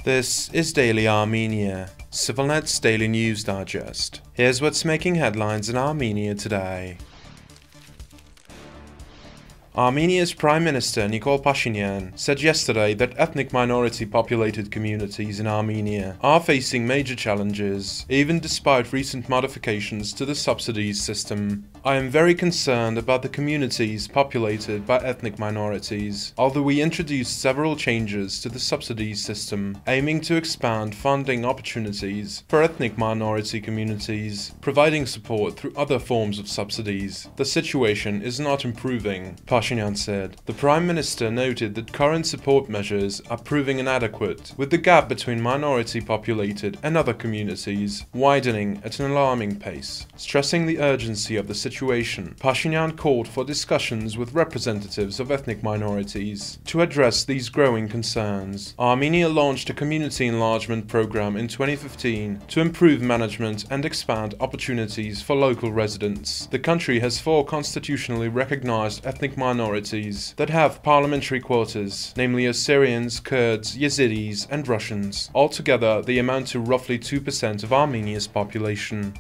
This is Daily Armenia, CivilNet's daily news digest. Here's what's making headlines in Armenia today. Armenia's Prime Minister Nikol Pashinyan said yesterday that ethnic minority-populated communities in Armenia are facing major challenges, even despite recent modifications to the subsidies system. I am very concerned about the communities populated by ethnic minorities, although we introduced several changes to the subsidies system, aiming to expand funding opportunities for ethnic minority communities, providing support through other forms of subsidies. The situation is not improving, Pashinyan said. The Prime Minister noted that current support measures are proving inadequate, with the gap between minority-populated and other communities widening at an alarming pace. Stressing the urgency of the situation, Pashinyan called for discussions with representatives of ethnic minorities to address these growing concerns. Armenia launched a community enlargement program in 2015 to improve management and expand opportunities for local residents. The country has 4 constitutionally recognized ethnic minorities that have parliamentary quotas, namely Assyrians, Kurds, Yazidis, and Russians. Altogether, they amount to roughly 2% of Armenia's population.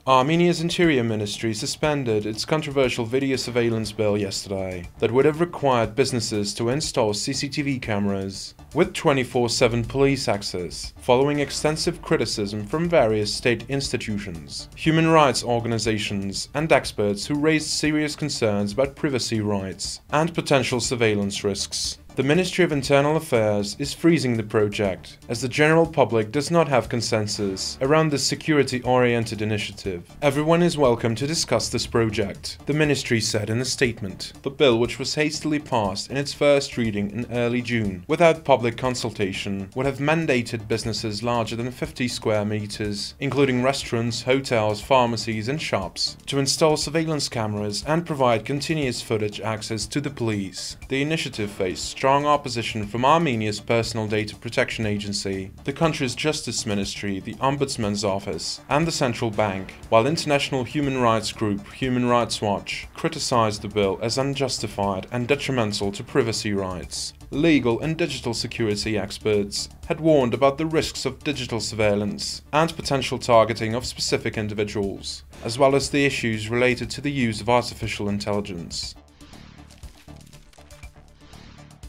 Armenia's Interior Ministry suspended its controversial video surveillance bill yesterday that would have required businesses to install CCTV cameras with 24/7 police access, following extensive criticism from various state institutions, human rights organizations, and experts who raised serious concerns about privacy rights and potential surveillance risks. The Ministry of Internal Affairs is freezing the project, as the general public does not have consensus around this security-oriented initiative. Everyone is welcome to discuss this project, the ministry said in a statement. The bill, which was hastily passed in its first reading in early June, without public consultation, would have mandated businesses larger than 50 square meters, including restaurants, hotels, pharmacies, and shops, to install surveillance cameras and provide continuous footage access to the police. The initiative faced strong opposition from Armenia's Personal Data Protection Agency, the country's Justice Ministry, the Ombudsman's Office, and the Central Bank, while international human rights group Human Rights Watch criticized the bill as unjustified and detrimental to privacy rights. Legal and digital security experts had warned about the risks of digital surveillance and potential targeting of specific individuals, as well as the issues related to the use of artificial intelligence.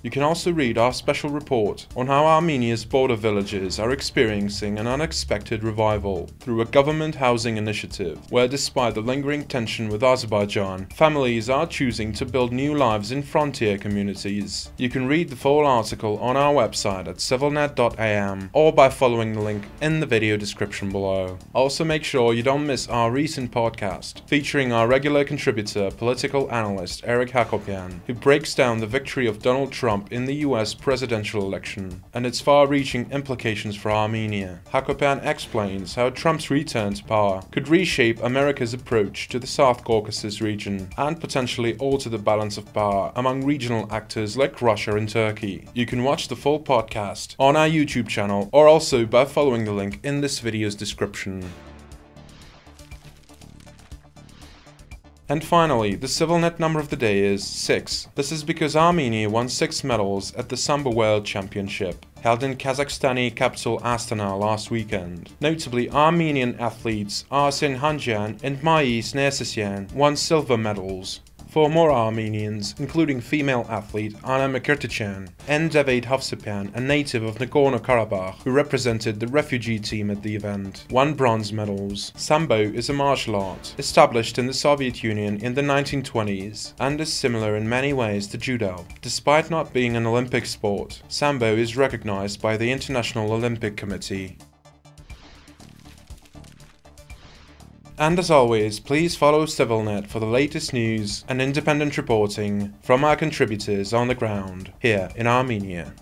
You can also read our special report on how Armenia's border villages are experiencing an unexpected revival through a government housing initiative, where despite the lingering tension with Azerbaijan, families are choosing to build new lives in frontier communities. You can read the full article on our website at civilnet.am or by following the link in the video description below. Also, make sure you don't miss our recent podcast featuring our regular contributor, political analyst Eric Hakopian, who breaks down the victory of Donald Trump in the US presidential election and its far-reaching implications for Armenia. Hakopian explains how Trump's return to power could reshape America's approach to the South Caucasus region and potentially alter the balance of power among regional actors like Russia and Turkey. You can watch the full podcast on our YouTube channel or also by following the link in this video's description. And finally, the CivilNet number of the day is 6. This is because Armenia won 6 medals at the Sambo World Championship, held in Kazakhstani capital Astana last weekend. Notably, Armenian athletes Arsen Hanjian and Mais Nersesyan won silver medals. 4 more Armenians, including female athlete Anna Mekirtichan and David Havsipyan, a native of Nagorno-Karabakh, who represented the refugee team at the event, won bronze medals. Sambo is a martial art established in the Soviet Union in the 1920s and is similar in many ways to judo. Despite not being an Olympic sport, Sambo is recognized by the International Olympic Committee. And as always, please follow CivilNet for the latest news and independent reporting from our contributors on the ground here in Armenia.